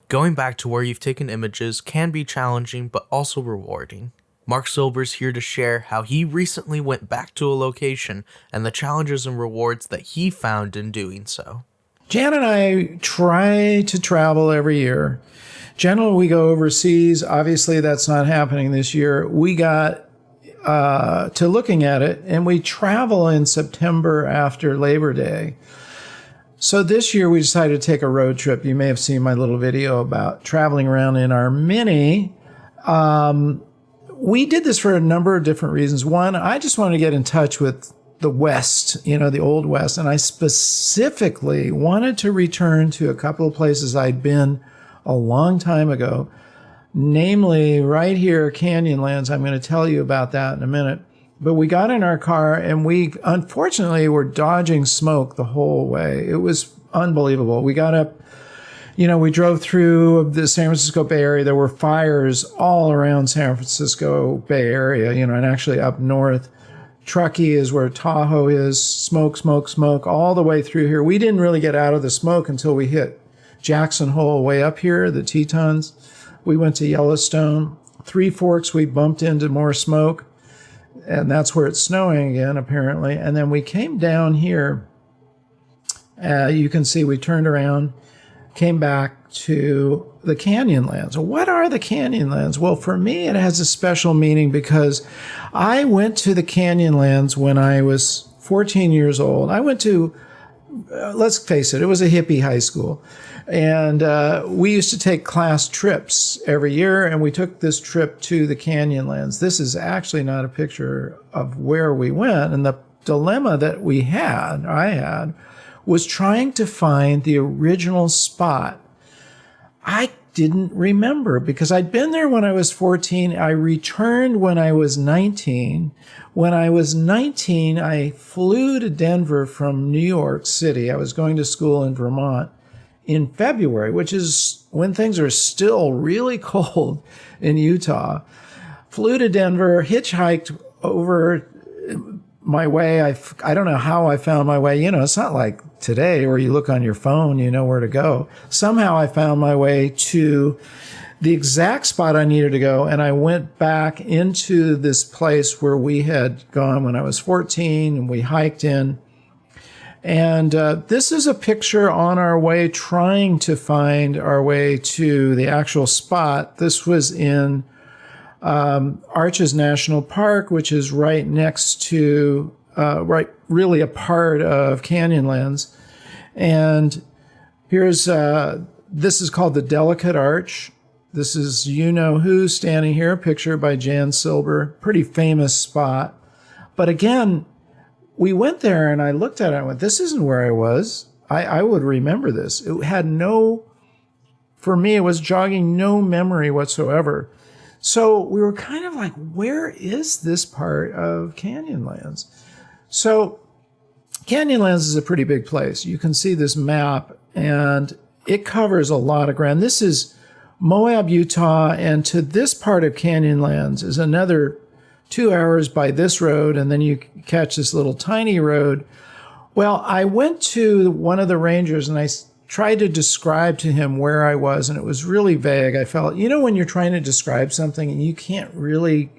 Going back to where you've taken images can be challenging but also rewarding. Marc Silber's here to share how he recently went back to a location and the challenges and rewards that he found in doing so. Jan and I try to travel every year. Generally, we go overseas. Obviously, that's not happening this year. We got to looking at it, and we travel in September after Labor Day. So this year we decided to take a road trip. You may have seen my little video about traveling around in our Mini. We did this for a number of different reasons. One, I just wanted to get in touch with the West, the Old West. And I specifically wanted to return to a couple of places I'd been a long time ago, namely right here, Canyonlands. I'm going to tell you about that in a minute. But we got in our car and we, unfortunately, were dodging smoke the whole way. It was unbelievable. We got up, we drove through the San Francisco Bay Area. There were fires all around San Francisco Bay Area, and actually up north. Truckee is where Tahoe is. Smoke, smoke, smoke all the way through here. We didn't really get out of the smoke until we hit Jackson Hole way up here, the Tetons. We went to Yellowstone. Three Forks, we bumped into more smoke. And that's where it's snowing again, apparently. And then we came down here. You can see we turned around, came back to the Canyonlands. What are the Canyonlands? Well, for me, it has a special meaning because I went to the Canyonlands when I was 14 years old. I went to, let's face it, it was a hippie high school. And we used to take class trips every year, and we took this trip to the Canyonlands. This is actually not a picture of where we went. And the dilemma that I had, was trying to find the original spot. I didn't remember because I'd been there when I was 14. I returned when I was 19. When I was 19, I flew to Denver from New York City. I was going to school in Vermont in February, which is when things are still really cold in Utah. Flew to Denver, hitchhiked over my way. I don't know how I found my way. It's not like today where you look on your phone, you know where to go. Somehow I found my way to the exact spot I needed to go. And I went back into this place where we had gone when I was 14 and we hiked in. And this is a picture on our way, trying to find our way to the actual spot. This was in Arches National Park, which is right next to, really a part of Canyonlands. And here's, this is called the Delicate Arch. This is who standing here, a picture by Jan Silber, pretty famous spot. But again, we went there and I looked at it and I went, this isn't where I was. I would remember this. It had for me, it was jogging no memory whatsoever. So we were kind of like, where is this part of Canyonlands? So Canyonlands is a pretty big place. You can see this map and it covers a lot of ground. This is Moab, Utah, and to this part of Canyonlands is another 2 hours by this road, and then you catch this little tiny road. Well, I went to one of the rangers and I tried to describe to him where I was, and it was really vague. I felt, when you're trying to describe something and you can't really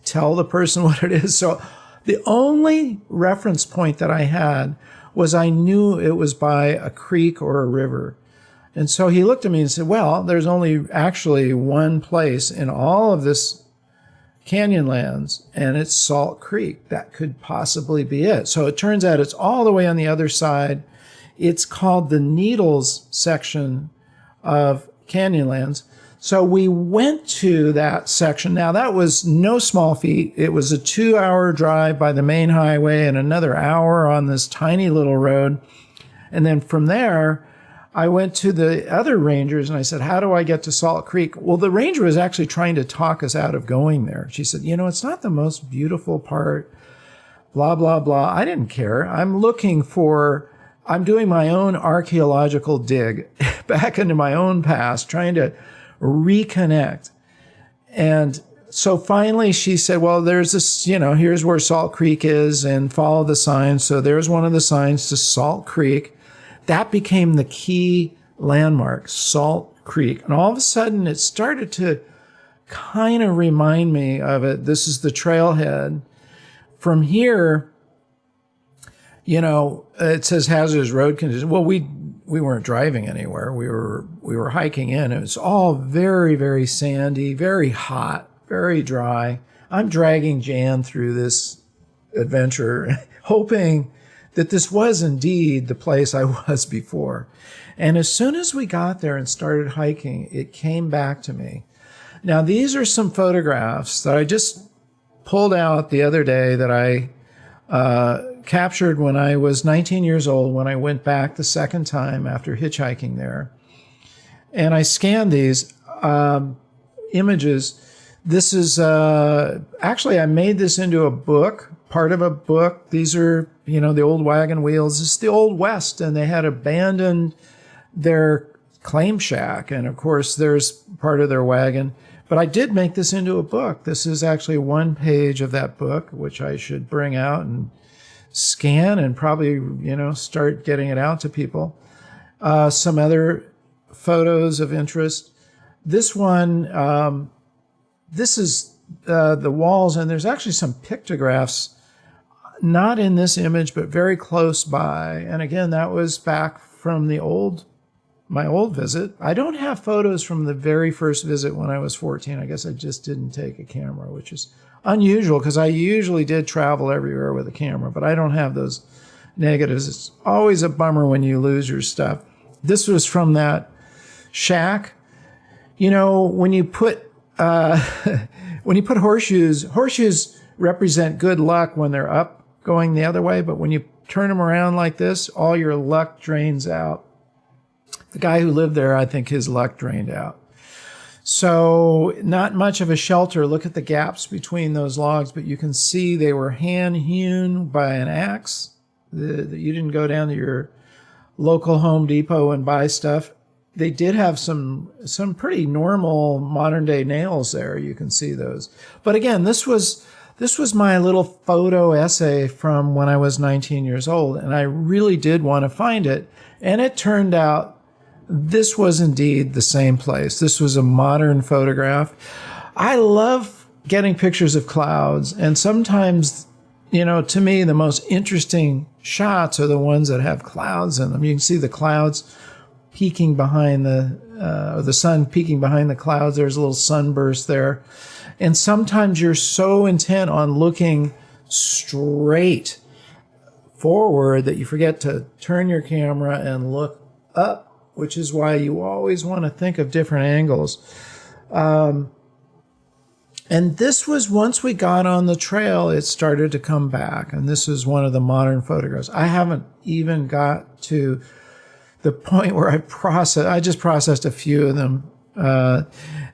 tell the person what it is. So the only reference point that I had was I knew it was by a creek or a river. And so he looked at me and said, well, there's only actually one place in all of this Canyonlands, and it's Salt Creek. That could possibly be it. So it turns out it's all the way on the other side. It's called the Needles section of Canyonlands. So we went to that section. Now, that was no small feat. It was a 2-hour drive by the main highway and another hour on this tiny little road. And then from there, I went to the other rangers and I said, how do I get to Salt Creek? Well, the ranger was actually trying to talk us out of going there. She said, it's not the most beautiful part, blah, blah, blah. I didn't care. I'm doing my own archaeological dig back into my own past, trying to reconnect. And so finally she said, well, there's this, here's where Salt Creek is, and follow the signs. So there's one of the signs to Salt Creek. That became the key landmark, Salt Creek. And all of a sudden it started to kind of remind me of it. This is the trailhead. From here, it says hazardous road conditions. Well, we weren't driving anywhere. We were hiking in. It was all very, very sandy, very hot, very dry. I'm dragging Jan through this adventure, hoping that this was indeed the place I was before. And as soon as we got there and started hiking, it came back to me. Now, these are some photographs that I just pulled out the other day that I captured when I was 19 years old, when I went back the second time after hitchhiking there. And I scanned these images. This is, actually, I made this into a book, part of a book. These are, the old wagon wheels. This is the Old West, and they had abandoned their claim shack. And of course, there's part of their wagon. But I did make this into a book. This is actually one page of that book, which I should bring out and scan and probably, start getting it out to people. Some other photos of interest. This one, this is the walls, and there's actually some pictographs, not in this image, but very close by. And again, that was back from my old visit. I don't have photos from the very first visit when I was 14. I guess I just didn't take a camera, which is unusual because I usually did travel everywhere with a camera, but I don't have those negatives. It's always a bummer when you lose your stuff. This was from that shack. When you put horseshoes represent good luck when they're up going the other way, but when you turn them around like this, all your luck drains out. The guy who lived there, I think his luck drained out. So not much of a shelter. Look at the gaps between those logs, but you can see they were hand-hewn by an axe. You didn't go down to your local Home Depot and buy stuff. They did have some pretty normal modern-day nails there. You can see those. But again, this was my little photo essay from when I was 19 years old, and I really did want to find it. And it turned out this was indeed the same place. This was a modern photograph. I love getting pictures of clouds, and sometimes, to me, the most interesting shots are the ones that have clouds in them. You can see the clouds peeking behind the sun peeking behind the clouds. There's a little sunburst there. And sometimes you're so intent on looking straight forward that you forget to turn your camera and look up, which is why you always want to think of different angles. And this was, once we got on the trail, it started to come back. And this is one of the modern photographs. I haven't even got to the point where I just processed a few of them.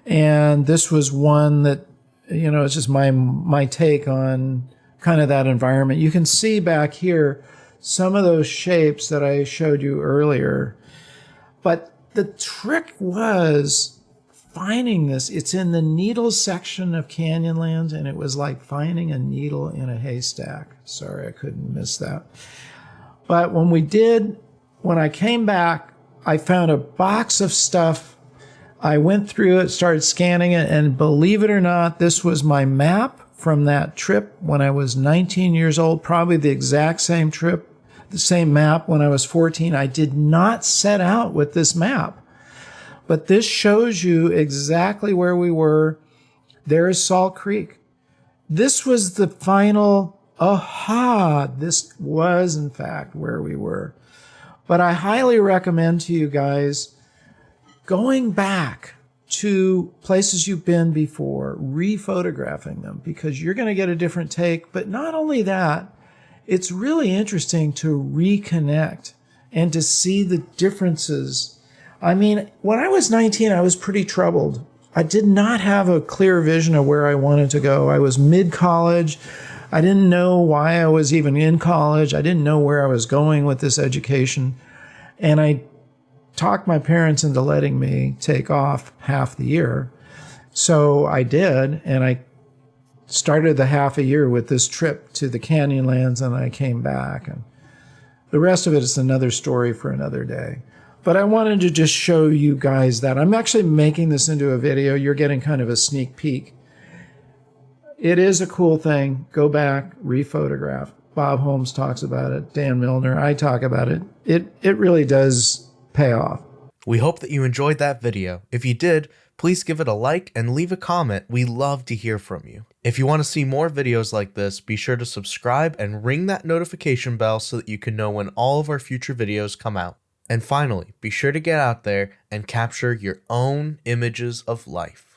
And this was one that, it's just my take on kind of that environment. You can see back here some of those shapes that I showed you earlier. But the trick was finding this. It's in the needles section of Canyonlands, and it was like finding a needle in a haystack. Sorry, I couldn't miss that. But when I came back, I found a box of stuff. I went through it, started scanning it, and believe it or not, this was my map from that trip when I was 19 years old, probably the exact same trip, the same map when I was 14. I did not set out with this map, but this shows you exactly where we were. There is Salt Creek. This was the final, this was in fact where we were. But I highly recommend to you guys going back to places you've been before, re-photographing them, because you're going to get a different take. But not only that, it's really interesting to reconnect and to see the differences. I mean, when I was 19, I was pretty troubled. I did not have a clear vision of where I wanted to go. I was mid-college. I didn't know why I was even in college. I didn't know where I was going with this education. And I talked my parents into letting me take off half the year. So I did, and I started the half a year with this trip to the Canyonlands, and I came back. And the rest of it is another story for another day. But I wanted to just show you guys that. I'm actually making this into a video. You're getting kind of a sneak peek. It is a cool thing. Go back, rephotograph. Bob Holmes talks about it. Dan Milner, I talk about it. It really does pay off. We hope that you enjoyed that video. If you did, please give it a like and leave a comment. We love to hear from you. If you want to see more videos like this, be sure to subscribe and ring that notification bell so that you can know when all of our future videos come out. And finally, be sure to get out there and capture your own images of life.